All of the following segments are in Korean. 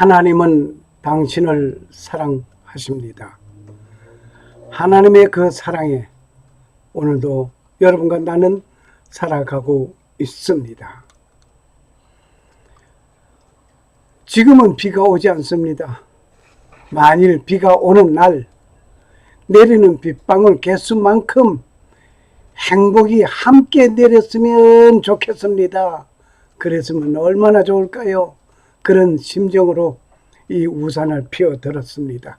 하나님은 당신을 사랑하십니다. 하나님의 그 사랑에 오늘도 여러분과 나는 살아가고 있습니다. 지금은 비가 오지 않습니다. 만일 비가 오는 날 내리는 빗방울 개수만큼 행복이 함께 내렸으면 좋겠습니다. 그랬으면 얼마나 좋을까요? 그런 심정으로 이 우산을 피워들었습니다.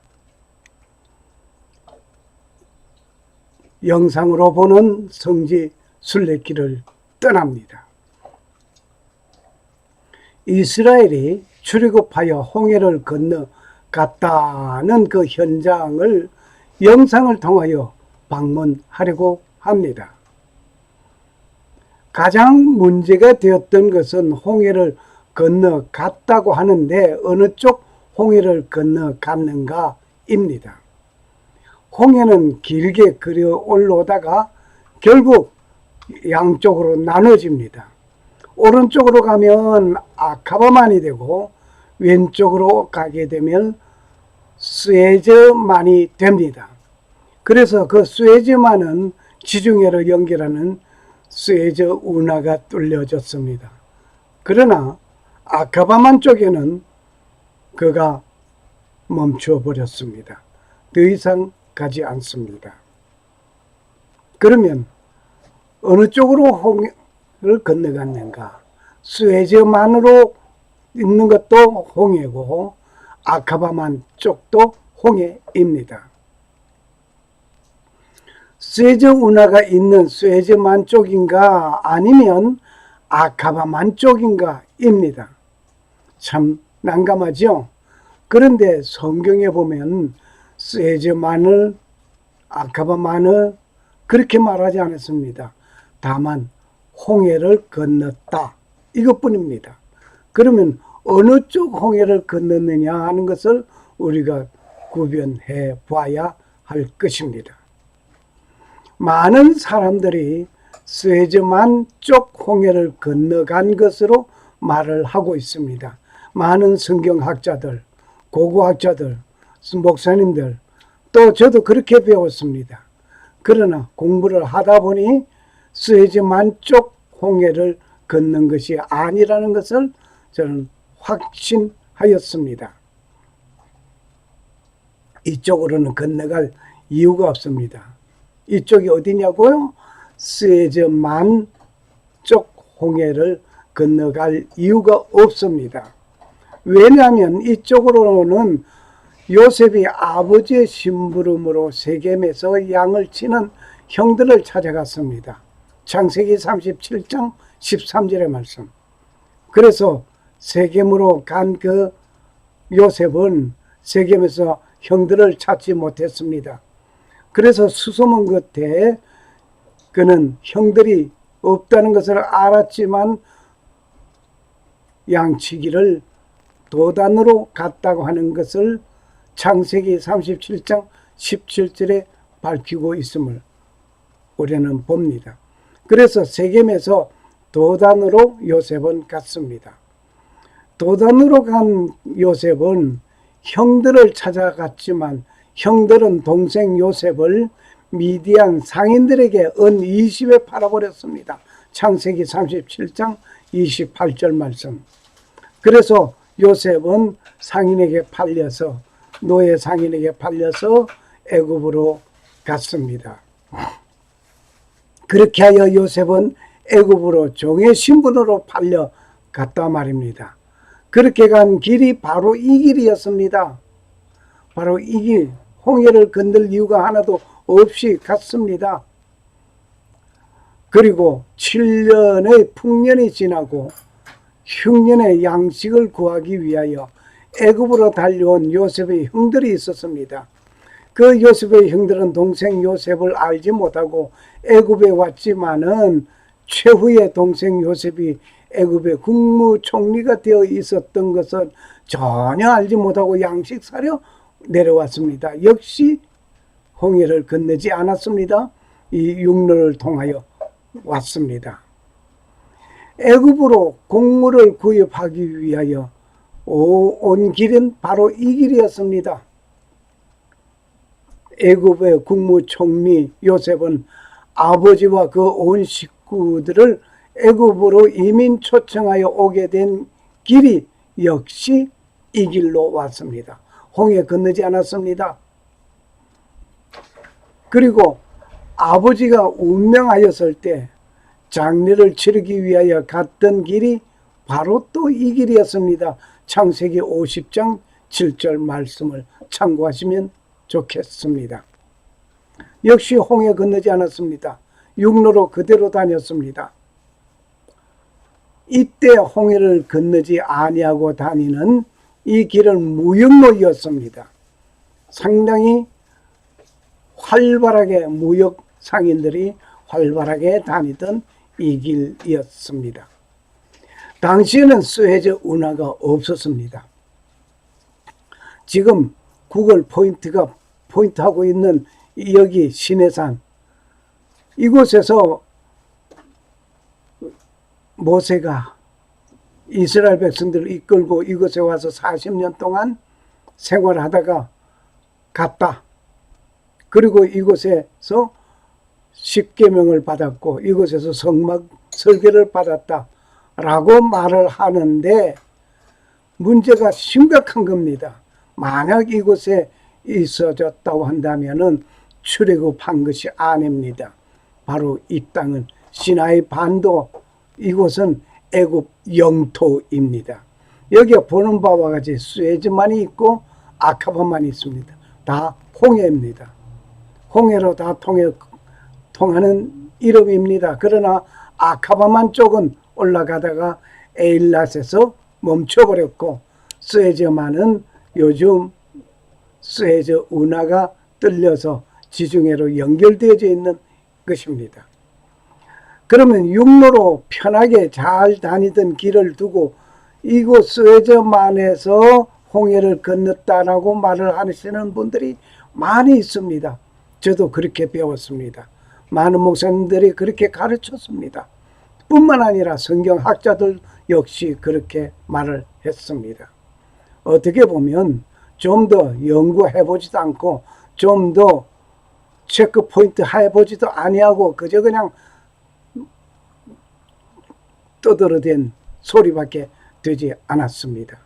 영상으로 보는 성지 순례길을 떠납니다. 이스라엘이 출애굽하여 홍해를 건너갔다는 그 현장을 영상을 통하여 방문하려고 합니다. 가장 문제가 되었던 것은 홍해를 건너갔다고 하는데 어느 쪽 홍해를 건너갔는가입니다. 홍해는 길게 그려 올라오다가 결국 양쪽으로 나눠집니다. 오른쪽으로 가면 아카바만이 되고 왼쪽으로 가게 되면 스에즈만이 됩니다. 그래서 그 스에즈만은 지중해를 연결하는 스에즈 운하가 뚫려졌습니다. 그러나 아카바만 쪽에는 그가 멈춰 버렸습니다. 더 이상 가지 않습니다. 그러면 어느 쪽으로 홍해를 건너갔는가? 스에즈만으로 있는 것도 홍해고 아카바만 쪽도 홍해입니다. 스에즈 운하가 있는 스에즈만 쪽인가 아니면 아카바만 쪽인가입니다. 참 난감하죠. 그런데 성경에 보면 스에즈만을 아카바만을 그렇게 말하지 않았습니다. 다만 홍해를 건넜다 이것뿐입니다. 그러면 어느 쪽 홍해를 건넜느냐 하는 것을 우리가 구별해 봐야 할 것입니다. 많은 사람들이 스에즈만 쪽 홍해를 건너간 것으로 말을 하고 있습니다. 많은 성경학자들, 고고학자들, 목사님들, 또 저도 그렇게 배웠습니다. 그러나 공부를 하다 보니 스에즈만 쪽 홍해를 건넌 것이 아니라는 것을 저는 확신하였습니다. 이쪽으로는 건너갈 이유가 없습니다. 이쪽이 어디냐고요? 스에즈만 쪽 홍해를 건너갈 이유가 없습니다. 왜냐하면 이쪽으로는 요셉이 아버지의 심부름으로 세겜에서 양을 치는 형들을 찾아갔습니다. 창세기 37장 13절의 말씀. 그래서 세겜으로 간 그 요셉은 세겜에서 형들을 찾지 못했습니다. 그래서 수소문 끝에 그는 형들이 없다는 것을 알았지만 양치기를 도단으로 갔다고 하는 것을 창세기 37장 17절에 밝히고 있음을 우리는 봅니다. 그래서 세겜에서 도단으로 요셉은 갔습니다. 도단으로 간 요셉은 형들을 찾아갔지만 형들은 동생 요셉을 미디안 상인들에게 은 20에 팔아버렸습니다. 창세기 37장 28절 말씀. 그래서 요셉은 상인에게 팔려서 노예 상인에게 팔려서 애굽으로 갔습니다. 그렇게 하여 요셉은 애굽으로 종의 신분으로 팔려갔다 말입니다. 그렇게 간 길이 바로 이 길이었습니다. 바로 이 길, 홍해를 건널 이유가 하나도 없이 갔습니다. 그리고 7년의 풍년이 지나고 흉년의 양식을 구하기 위하여 애굽으로 달려온 요셉의 형들이 있었습니다. 그 요셉의 형들은 동생 요셉을 알지 못하고 애굽에 왔지만은 최후의 동생 요셉이 애굽의 국무총리가 되어 있었던 것은 전혀 알지 못하고 양식 사려 내려왔습니다. 역시 홍해를 건너지 않았습니다. 이 육로를 통하여 왔습니다. 애굽으로 곡물을 구입하기 위하여 온 길은 바로 이 길이었습니다. 애굽의 국무총리 요셉은 아버지와 그 온 식구들을 애굽으로 이민 초청하여 오게 된 길이 역시 이 길로 왔습니다. 홍해 건너지 않았습니다. 그리고 아버지가 운명하였을 때 장례를 치르기 위하여 갔던 길이 바로 또 이 길이었습니다. 창세기 50장 7절 말씀을 참고하시면 좋겠습니다. 역시 홍해 건너지 않았습니다. 육로로 그대로 다녔습니다. 이때 홍해를 건너지 아니하고 다니는 이 길은 무역로였습니다. 상당히 활발하게 무역 상인들이 활발하게 다니던 이 길이었습니다. 당시에는 스웨즈 운하가 없었습니다. 지금 구글 포인트하고 있는 여기 시내산, 이곳에서 모세가 이스라엘 백성들을 이끌고 이곳에 와서 40년 동안 생활하다가 갔다. 그리고 이곳에서 십계명을 받았고 이곳에서 성막 설계를 받았다 라고 말을 하는데, 문제가 심각한 겁니다. 만약 이곳에 있어졌다고 한다면은 출애굽한 것이 아닙니다. 바로 이 땅은 시나이 반도, 이곳은 애굽 영토입니다. 여기에 보는 바와 같이 스웨즈만이 있고 아카바만 있습니다. 다 홍해입니다. 홍해로 다 통하는 이름입니다. 그러나 아카바만 쪽은 올라가다가 에일랏에서 멈춰버렸고, 스웨즈만은 요즘 스웨즈 운하가 뚫려서 지중해로 연결되어져 있는 것입니다. 그러면 육로로 편하게 잘 다니던 길을 두고 이곳 스웨즈만에서 홍해를 건넜다라고 말을 하시는 분들이 많이 있습니다. 저도 그렇게 배웠습니다. 많은 목사님들이 그렇게 가르쳤습니다. 뿐만 아니라 성경학자들 역시 그렇게 말을 했습니다. 어떻게 보면 좀 더 연구해보지도 않고 좀 더 체크포인트 해보지도 아니하고 그저 그냥 떠들어댄 소리밖에 되지 않았습니다.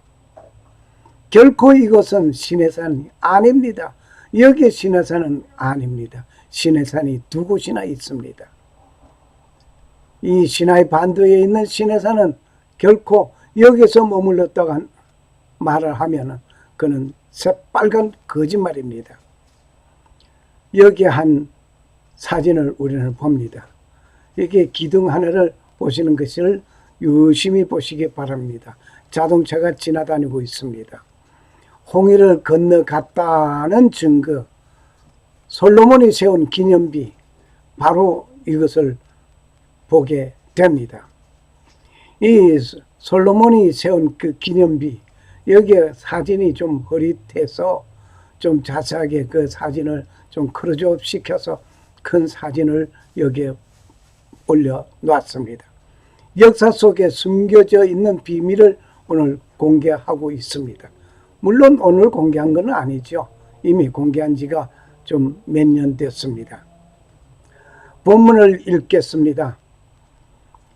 결코 이것은 시내산이 아닙니다. 여기에 시내산은 아닙니다. 시내산이 두 곳이나 있습니다. 이 시나이 반도에 있는 시내산은 결코 여기서 머물렀다가 말을 하면 그는 새빨간 거짓말입니다. 여기 한 사진을 우리는 봅니다. 이게 기둥 하나를 보시는 것을 유심히 보시기 바랍니다. 자동차가 지나다니고 있습니다. 홍해를 건너갔다는 증거, 솔로몬이 세운 기념비, 바로 이것을 보게 됩니다. 이 솔로몬이 세운 그 기념비, 여기에 사진이 좀 흐릿해서 좀 자세하게 그 사진을 좀 크로즈업 시켜서 큰 사진을 여기에 올려놨습니다. 역사 속에 숨겨져 있는 비밀을 오늘 공개하고 있습니다. 물론 오늘 공개한 건 아니죠. 이미 공개한 지가 좀 몇 년 됐습니다. 본문을 읽겠습니다.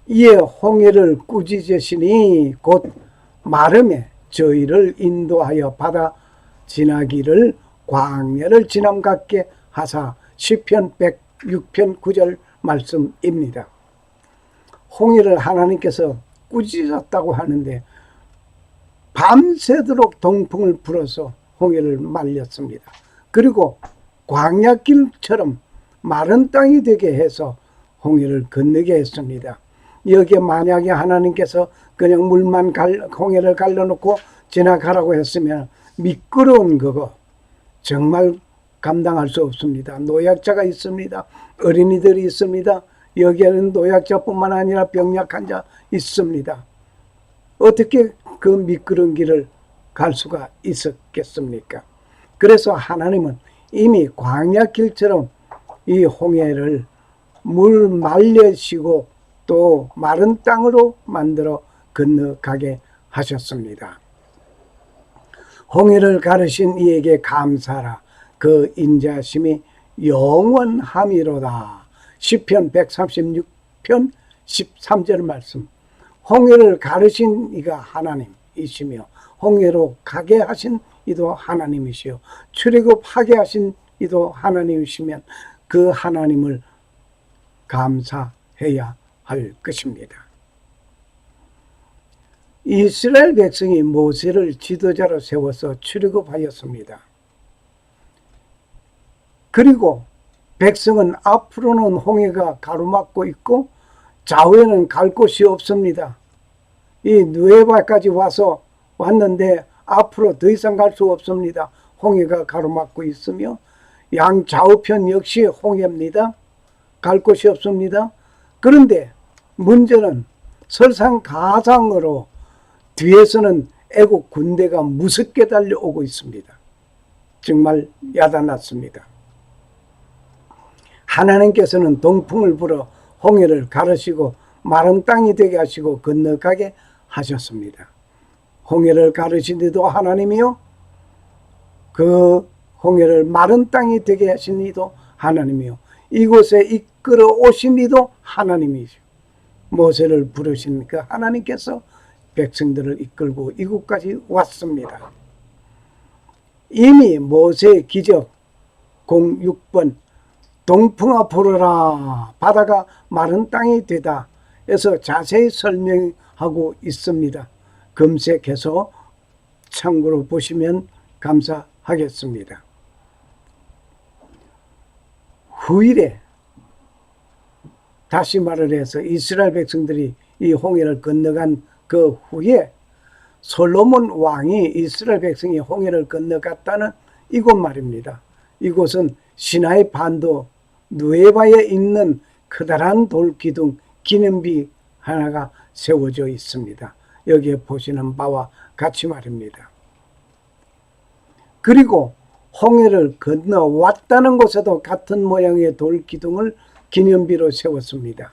이에 홍해를 꾸짖으시니 곧 마름에 저희를 인도하여 바다 지나기를 광야를 지남 같게 하사. 시편 106편 9절 말씀입니다. 홍해를 하나님께서 꾸짖었다고 하는데 밤새도록 동풍을 불어서 홍해를 말렸습니다. 그리고 광야길처럼 마른 땅이 되게 해서 홍해를 건너게 했습니다. 여기에 만약에 하나님께서 그냥 물만 홍해를 갈라놓고 지나가라고 했으면 미끄러운 거고 정말 감당할 수 없습니다. 노약자가 있습니다. 어린이들이 있습니다. 여기에는 노약자뿐만 아니라 병약 환자 있습니다. 어떻게 그 미끄러운 길을 갈 수가 있었겠습니까? 그래서 하나님은 이미 광야길처럼 이 홍해를 물 말려시고 또 마른 땅으로 만들어 건너가게 하셨습니다. 홍해를 가르신 이에게 감사하라. 그 인자심이 영원함이로다. 시편 136편 13절 말씀. 홍해를 가르신 이가 하나님이시며 홍해로 가게 하신 이도 하나님이시요 출애굽하게 하신 이도 하나님이시면 그 하나님을 감사해야 할 것입니다. 이스라엘 백성이 모세를 지도자로 세워서 출애굽하였습니다. 그리고 백성은 앞으로는 홍해가 가로막고 있고 좌우에는 갈 곳이 없습니다. 이 누에바까지 왔는데 앞으로 더 이상 갈 수 없습니다. 홍해가 가로막고 있으며 양 좌우편 역시 홍해입니다. 갈 곳이 없습니다. 그런데 문제는 설상가상으로 뒤에서는 애국 군대가 무섭게 달려오고 있습니다. 정말 야단났습니다. 하나님께서는 동풍을 불어 홍해를 가르시고 마른 땅이 되게 하시고 건너가게 하셨습니다. 홍해를 가르신 이도 하나님이요 그 홍해를 마른 땅이 되게 하신 이도 하나님이요 이곳에 이끌어 오신 이도 하나님이시오. 모세를 부르신 그 하나님께서 백성들을 이끌고 이곳까지 왔습니다. 이미 모세의 기적 06번 동풍아 불어라 바다가 마른 땅이 되다 에서 자세히 설명하고 있습니다. 검색해서 참고로 보시면 감사하겠습니다. 후일에 다시 말을 해서 이스라엘 백성들이 이 홍해를 건너간 그 후에 솔로몬 왕이 이스라엘 백성이 홍해를 건너갔다는 이곳 말입니다. 이곳은 시나이 반도 누에바에 있는 커다란 돌기둥 기념비 하나가 세워져 있습니다. 여기에 보시는 바와 같이 말입니다. 그리고 홍해를 건너왔다는 곳에도 같은 모양의 돌기둥을 기념비로 세웠습니다.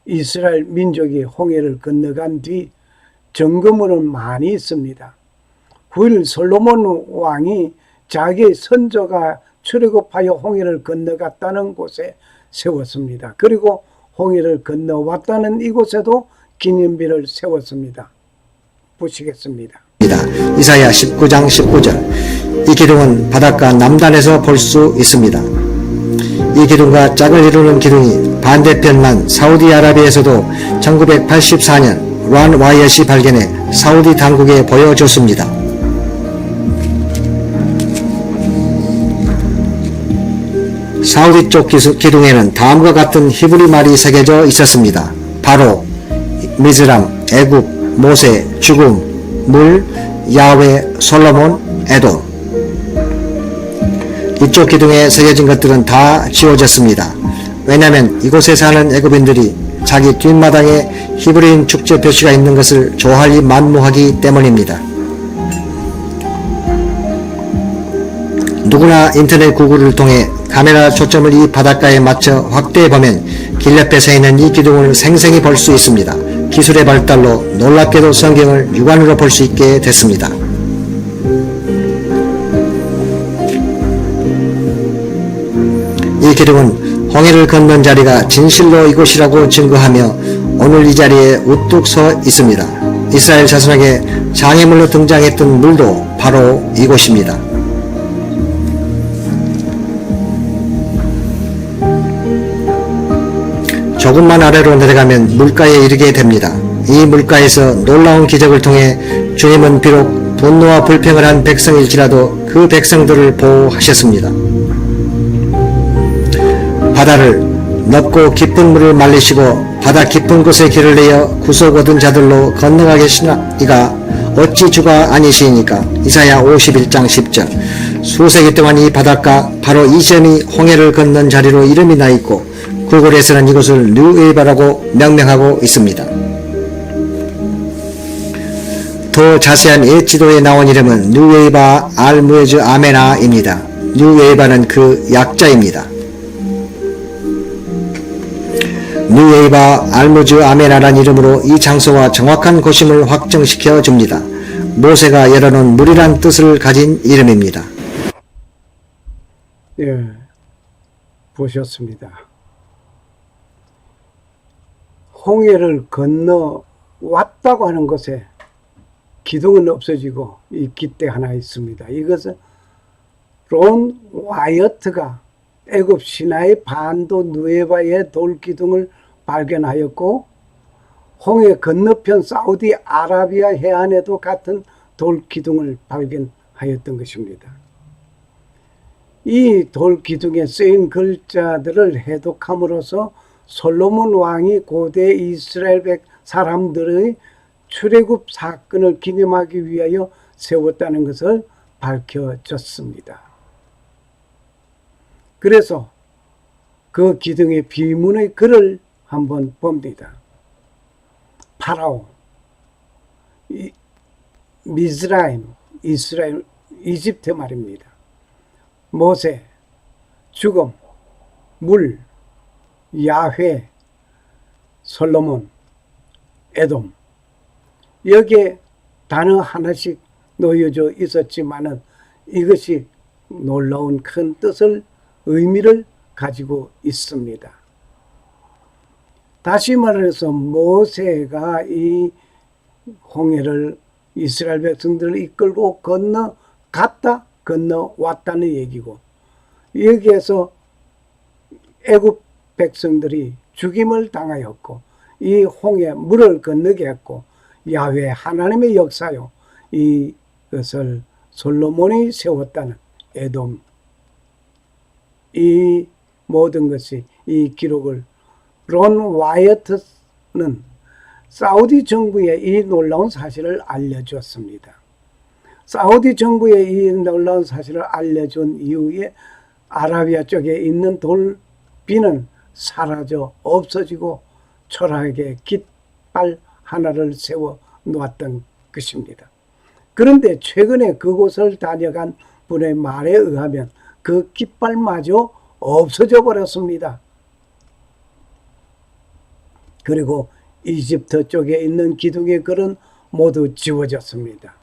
이스라엘 민족이 홍해를 건너간 뒤 점검으로는 많이 있습니다. 후일 솔로몬 왕이 자기의 선조가 출애굽하여 홍해를 건너갔다는 곳에 세웠습니다. 그리고 홍해를 건너왔다는 이곳에도 기념비를 세웠습니다. 보시겠습니다. 이사야 19장 19절. 이 기둥은 바닷가 남단에서 볼 수 있습니다. 이 기둥과 짝을 이루는 기둥이 반대편만 사우디아라비아에서도 1984년 란 와이엇이 발견해 사우디 당국에 보여줬습니다. 사우디 쪽 기둥에는 다음과 같은 히브리 말이 새겨져 있었습니다. 바로 미즈람, 애굽, 모세, 죽음, 물, 야훼, 솔로몬, 에돔. 이쪽 기둥에 새겨진 것들은 다 지워졌습니다. 왜냐하면 이곳에 사는 애굽인들이 자기 뒷마당에 히브리인 축제 표시가 있는 것을 좋아하기 만무하기 때문입니다. 누구나 인터넷 구글을 통해 카메라 초점을 이 바닷가에 맞춰 확대해보면 길 옆에 서 있는 이 기둥을 생생히 볼 수 있습니다. 기술의 발달로 놀랍게도 성경을 육안으로 볼 수 있게 됐습니다. 이 기둥은 홍해를 건넌 자리가 진실로 이곳이라고 증거하며 오늘 이 자리에 우뚝 서 있습니다. 이스라엘 자손에게 장애물로 등장했던 물도 바로 이곳입니다. 조금만 아래로 내려가면 물가에 이르게 됩니다. 이 물가에서 놀라운 기적을 통해 주님은 비록 분노와 불평을 한 백성일지라도 그 백성들을 보호하셨습니다. 바다를 넓고 깊은 물을 말리시고 바다 깊은 곳에 길을 내어 구속 얻은 자들로 건너가게 하시나 이가 어찌 주가 아니시니까. 이사야 51장 10절. 수세기 동안 이 바닷가 바로 이 점이 홍해를 건넌 자리로 이름이 나 있고 구글에서는 이곳을 뉴에이바라고 명명하고 있습니다. 더 자세한 옛 지도에 나온 이름은 뉴에이바 알무에즈 아메나입니다. 뉴에이바는 그 약자입니다. 누에이바 알무즈 아메나란 이름으로 이 장소와 정확한 곳임을 확정시켜 줍니다. 모세가 열어놓은 물이란 뜻을 가진 이름입니다. 예, 보셨습니다. 홍해를 건너 왔다고 하는 것에 기둥은 없어지고 이 깃대 하나 있습니다. 이것은 론 와이어트가 애굽 시나이 반도 누에바의 돌 기둥을 발견하였고, 홍해 건너편 사우디 아라비아 해안에도 같은 돌 기둥을 발견하였던 것입니다. 이 돌 기둥에 쓰인 글자들을 해독함으로써 솔로몬 왕이 고대 이스라엘 사람들의 출애굽 사건을 기념하기 위하여 세웠다는 것을 밝혀졌습니다. 그래서 그 기둥의 비문의 글을 한번 봅니다. 파라오, 미즈라임, 이스라엘, 이집트 말입니다. 모세, 죽음, 물, 야훼, 솔로몬, 에돔. 여기에 단어 하나씩 놓여져 있었지만은 이것이 놀라운 큰 뜻을, 의미를 가지고 있습니다. 다시 말해서 모세가 이 홍해를 이스라엘 백성들을 이끌고 건너갔다, 건너왔다는 얘기고, 여기에서 애굽 백성들이 죽임을 당하였고, 이 홍해 물을 건너게 했고, 야훼 하나님의 역사요, 이것을 솔로몬이 세웠다는 에돔, 이 모든 것이, 이 기록을 론 와이어트는 사우디 정부에 이 놀라운 사실을 알려주었습니다. 사우디 정부에 이 놀라운 사실을 알려준 이후에 아라비아 쪽에 있는 돌비는 사라져 없어지고 초라하게 깃발 하나를 세워 놓았던 것입니다. 그런데 최근에 그곳을 다녀간 분의 말에 의하면 그 깃발마저 없어져 버렸습니다. 그리고 이집트 쪽에 있는 기둥의 글은 모두 지워졌습니다.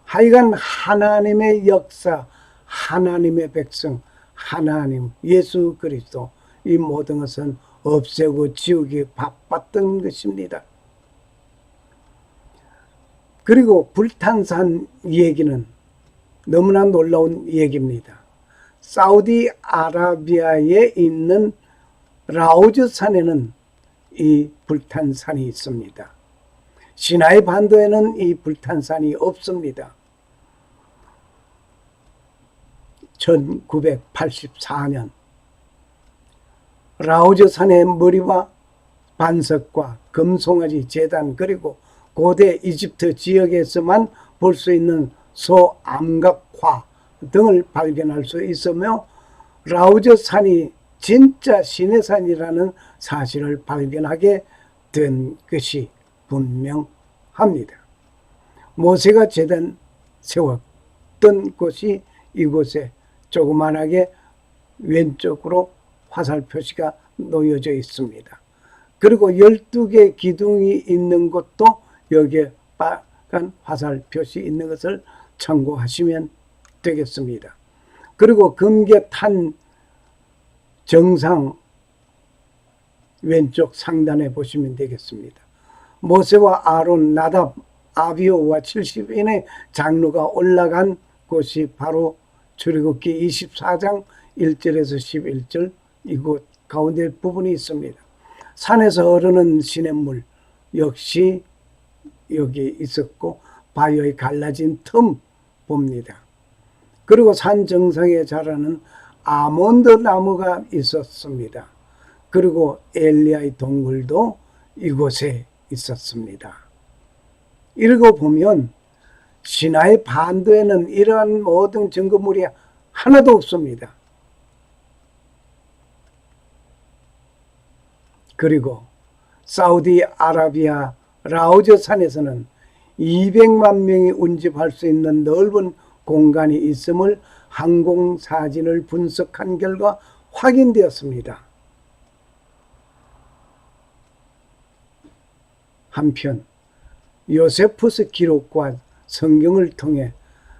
하여간 하나님의 역사, 하나님의 백성, 하나님, 예수 그리스도, 이 모든 것은 없애고 지우기 바빴던 것입니다. 그리고 불탄산 얘기는 너무나 놀라운 얘기입니다. 사우디 아라비아에 있는 라우즈 산에는 이 불탄산이 있습니다. 시나이 반도에는 이 불탄산이 없습니다. 1984년 라우즈 산의 머리와 반석과 금송아지 제단, 그리고 고대 이집트 지역에서만 볼 수 있는 소암각화 등을 발견할 수 있으며, 라우즈 산이 진짜 신의 산이라는 사실을 발견하게 된 것이 분명합니다. 모세가 제단 세웠던 곳이 이곳에 조그만하게 왼쪽으로 화살 표시가 놓여져 있습니다. 그리고 12개 기둥이 있는 곳도 여기에 빨간 화살 표시 있는 것을 참고하시면 되겠습니다. 그리고 금계탄 정상 왼쪽 상단에 보시면 되겠습니다. 모세와 아론, 나답, 아비오와 70인의 장로가 올라간 곳이 바로 출애굽기 24장 1절에서 11절 이곳 가운데 부분이 있습니다. 산에서 흐르는 시냇물 역시 여기 있었고, 바위의 갈라진 틈 봅니다. 그리고 산 정상에 자라는 아몬드 나무가 있었습니다. 그리고 엘리야의 동굴도 이곳에 있었습니다. 이러고 보면 시나이 반도에는 이러한 모든 증거물이 하나도 없습니다. 그리고 사우디 아라비아 라우즈 산에서는 200만 명이 운집할 수 있는 넓은 공간이 있음을 항공사진을 분석한 결과 확인되었습니다. 한편 요세푸스 기록과 성경을 통해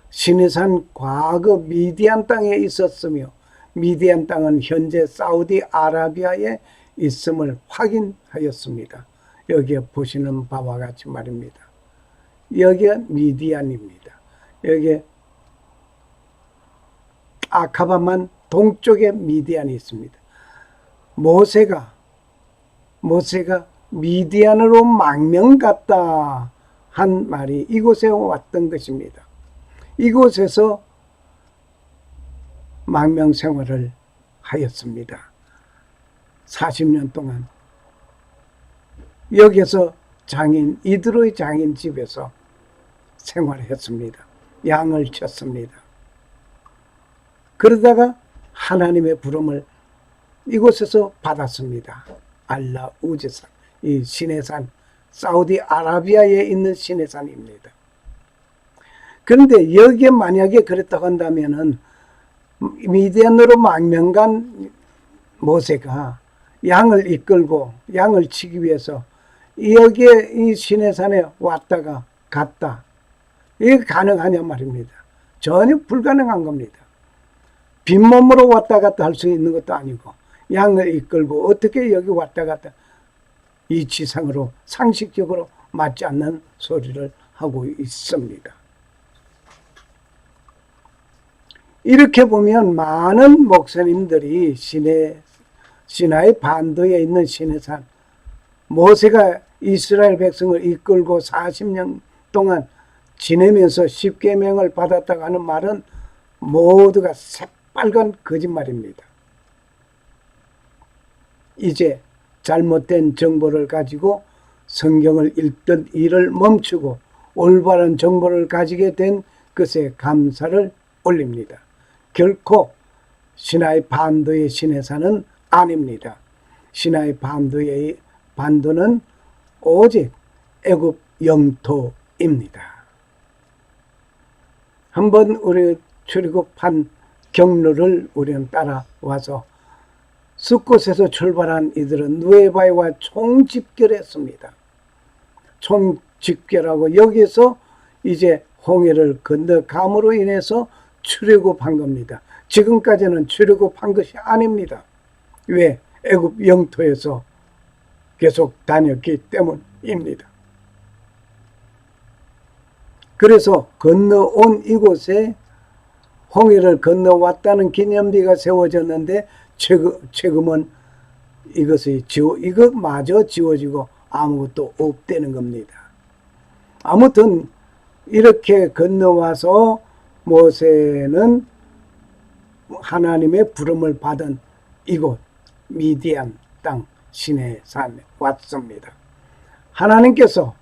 시내산 과거 미디안 땅에 있었으며 미디안 땅은 현재 사우디아라비아에 있음을 확인하였습니다. 여기에 보시는 바와 같이 말입니다. 여기가 미디안입니다. 여기에 아카바만 동쪽에 미디안이 있습니다. 모세가 미디안으로 망명 갔다 한 말이 이곳에 왔던 것입니다. 이곳에서 망명 생활을 하였습니다. 40년 동안 여기서 이드로의 장인 집에서 생활했습니다. 양을 쳤습니다. 그러다가 하나님의 부름을 이곳에서 받았습니다. 알라 우즈산, 이 시내산, 사우디아라비아에 있는 시내산입니다. 그런데 여기에 만약에 그랬다고 한다면은 미디안으로 망명 간 모세가 양을 이끌고 양을 치기 위해서 여기에 이 시내산에 왔다가 갔다, 이게 가능하냐 말입니다. 전혀 불가능한 겁니다. 빈몸으로 왔다 갔다 할 수 있는 것도 아니고 양을 이끌고 어떻게 여기 왔다 갔다, 이치상으로 상식적으로 맞지 않는 소리를 하고 있습니다. 이렇게 보면 많은 목사님들이 시나이 반도에 있는 시내산, 모세가 이스라엘 백성을 이끌고 40년 동안 지내면서 십계명을 받았다고 하는 말은 모두가 새빨간 거짓말입니다. 이제 잘못된 정보를 가지고 성경을 읽던 일을 멈추고 올바른 정보를 가지게 된 것에 감사를 올립니다. 결코 시나이 반도의 시내산은 아닙니다. 시나이 반도는 오직 애굽 영토입니다. 한번 우리 출애굽한 경로를 우리는 따라와서 숫곳에서 출발한 이들은 누에바이와 총집결했습니다. 총집결하고 여기서 이제 홍해를 건너감으로 인해서 출애굽한 겁니다. 지금까지는 출애굽한 것이 아닙니다. 왜? 애굽 영토에서 계속 다녔기 때문입니다. 그래서 건너온 이곳에 홍해를 건너왔다는 기념비가 세워졌는데 지금은 이것마저 지워지고 아무것도 없다는 겁니다. 아무튼 이렇게 건너와서 모세는 하나님의 부름을 받은 이곳 미디안 땅 시내산에 왔습니다. 하나님께서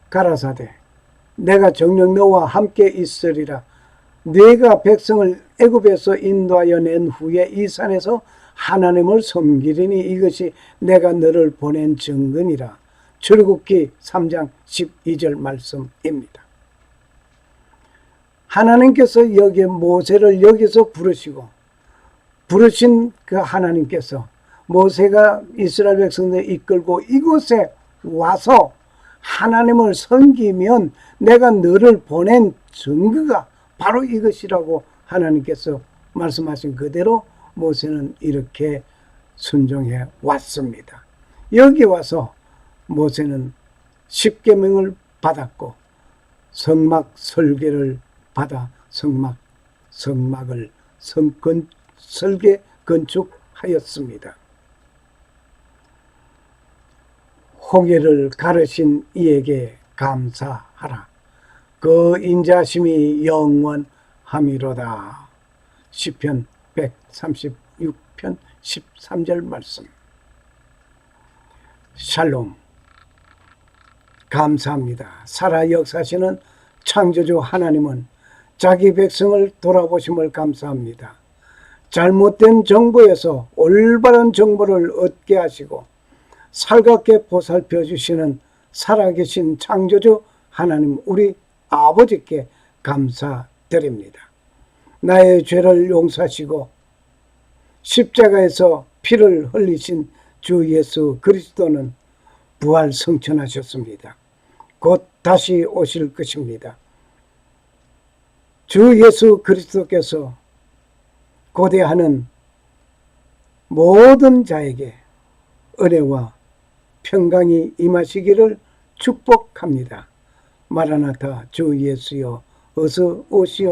가라사대 내가 정녕 너와 함께 있으리라. 네가 백성을 애굽에서 인도하여 낸 후에 이 산에서 하나님을 섬기리니 이것이 내가 너를 보낸 증거니라. 출애굽기 3장 12절 말씀입니다. 하나님께서 여기 모세를 여기서 부르신 그 하나님께서 모세가 이스라엘 백성들 이끌고 이곳에 와서 하나님을 섬기면 내가 너를 보낸 증거가 바로 이것이라고 하나님께서 말씀하신 그대로 모세는 이렇게 순종해 왔습니다. 여기 와서 모세는 십계명을 받았고 성막 설계를 받아 성막을 설계 건축하였습니다. 홍해를 가르신 이에게 감사하라. 그 인자심이 영원함이로다. 시편 136편 13절 말씀. 샬롬. 감사합니다. 살아 역사시는 창조주 하나님은 자기 백성을 돌아보심을 감사합니다. 잘못된 정보에서 올바른 정보를 얻게 하시고 살갑게 보살펴 주시는 살아계신 창조주 하나님 우리 아버지께 감사드립니다. 나의 죄를 용서하시고 십자가에서 피를 흘리신 주 예수 그리스도는 부활 성천하셨습니다. 곧 다시 오실 것입니다. 주 예수 그리스도께서 고대하는 모든 자에게 은혜와 평강이 임하시기를 축복합니다. 마라나타 주 예수여 어서 오시옵소서.